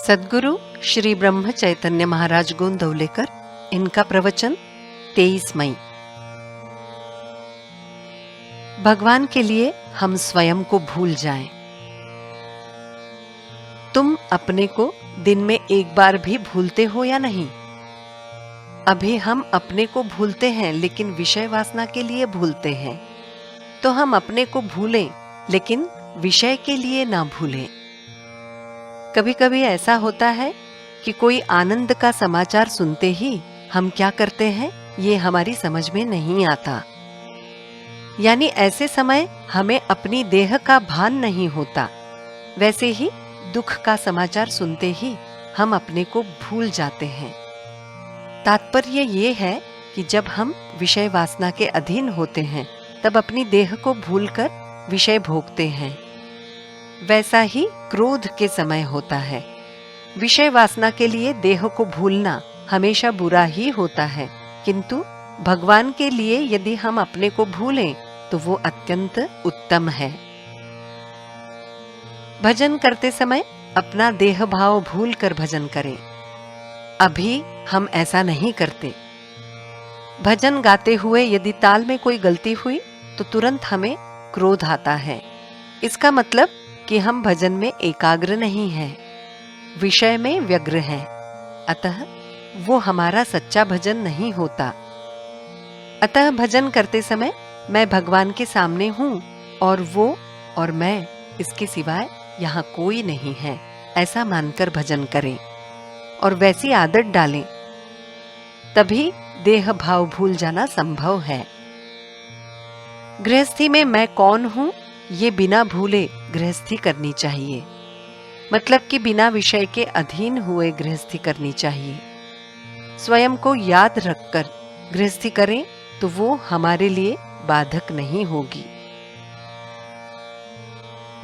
सद्गुरु श्री ब्रह्म चैतन्य महाराज गोंदवलेकर, इनका प्रवचन 23 मई। भगवान के लिए हम स्वयं को भूल जाएं। तुम अपने को दिन में एक बार भी भूलते हो या नहीं? अभी हम अपने को भूलते हैं, लेकिन विषय वासना के लिए भूलते हैं। तो हम अपने को भूलें, लेकिन विषय के लिए ना भूलें। कभी कभी ऐसा होता है कि कोई आनंद का समाचार सुनते ही हम क्या करते हैं, ये हमारी समझ में नहीं आता। यानी ऐसे समय हमें अपनी देह का भान नहीं होता। वैसे ही दुख का समाचार सुनते ही हम अपने को भूल जाते हैं। तात्पर्य ये है कि जब हम विषय वासना के अधीन होते हैं, तब अपनी देह को भूलकर विषय भोगते हैं। वैसा ही क्रोध के समय होता है। विषय वासना के लिए देह को भूलना हमेशा बुरा ही होता है, किंतु भगवान के लिए यदि हम अपने को भूलें तो वो अत्यंत उत्तम है। भजन करते समय अपना देह भाव भूल कर भजन करें। अभी हम ऐसा नहीं करते। भजन गाते हुए यदि ताल में कोई गलती हुई तो तुरंत हमें क्रोध आता है। इसका मतलब कि हम भजन में एकाग्र नहीं हैं, विषय में व्यग्र हैं। अतः वो हमारा सच्चा भजन नहीं होता। अतः भजन करते समय मैं भगवान के सामने हूं और वो और मैं, इसके सिवाय यहाँ कोई नहीं है, ऐसा मानकर भजन करें और वैसी आदत डालें। तभी देह भाव भूल जाना संभव है। गृहस्थी में मैं कौन हूं ये बिना भूले गृहस्थी करनी चाहिए। मतलब कि बिना विषय के अधीन हुए गृहस्थी करनी चाहिए। स्वयं को याद रखकर गृहस्थी करें तो वो हमारे लिए बाधक नहीं होगी।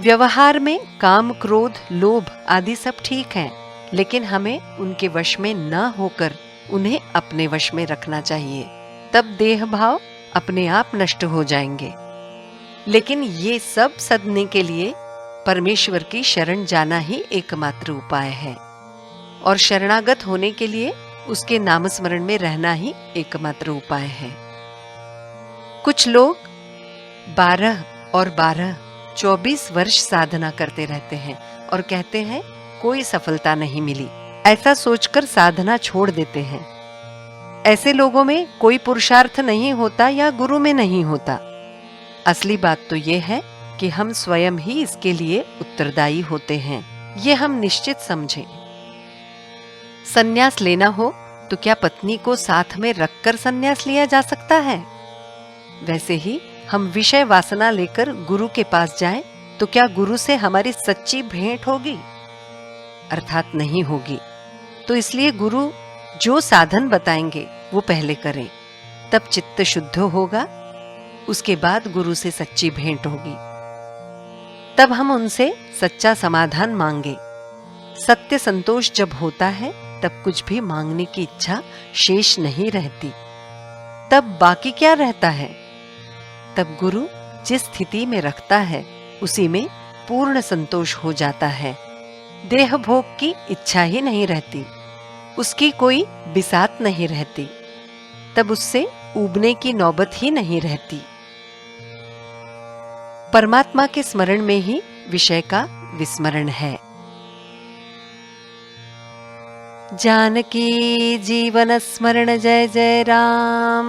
व्यवहार में काम, क्रोध, लोभ आदि सब ठीक हैं, लेकिन हमें उनके वश में न होकर उन्हें अपने वश में रखना चाहिए। तब देह भाव अपने आप नष्ट हो जाएंगे। लेकिन ये सब सदने के लिए परमेश्वर की शरण जाना ही एकमात्र उपाय है, और शरणागत होने के लिए उसके नाम स्मरण में रहना ही एकमात्र उपाय है। कुछ लोग 12 और 12, 24 वर्ष साधना करते रहते हैं और कहते हैं कोई सफलता नहीं मिली। ऐसा सोचकर साधना छोड़ देते हैं। ऐसे लोगों में कोई पुरुषार्थ नहीं होता या गुरु में नहीं होता। असली बात तो ये है कि हम स्वयं ही इसके लिए उत्तरदायी होते हैं। ये हम निश्चित समझें। संन्यास लेना हो तो क्या पत्नी को साथ में रखकर संन्यास लिया जा सकता है? वैसे ही हम विषय वासना लेकर गुरु के पास जाएं तो क्या गुरु से हमारी सच्ची भेंट होगी? अर्थात नहीं होगी। तो इसलिए गुरु जो साधन बताएंगे वो पहले करें, तब चित्त शुद्ध होगा। उसके बाद गुरु से सच्ची भेंट होगी। तब हम उनसे सच्चा समाधान मांगे। सत्य संतोष जब होता है तब कुछ भी मांगने की इच्छा शेष नहीं रहती। तब बाकी क्या रहता है? तब गुरु जिस स्थिति में रखता है उसी में पूर्ण संतोष हो जाता है। देह भोग की इच्छा ही नहीं रहती, उसकी कोई बिसात नहीं रहती। तब उससे ऊबने की नौबत ही नहीं रहती। परमात्मा के स्मरण में ही विषय का विस्मरण है। जानकी जीवन स्मरण जय जय राम।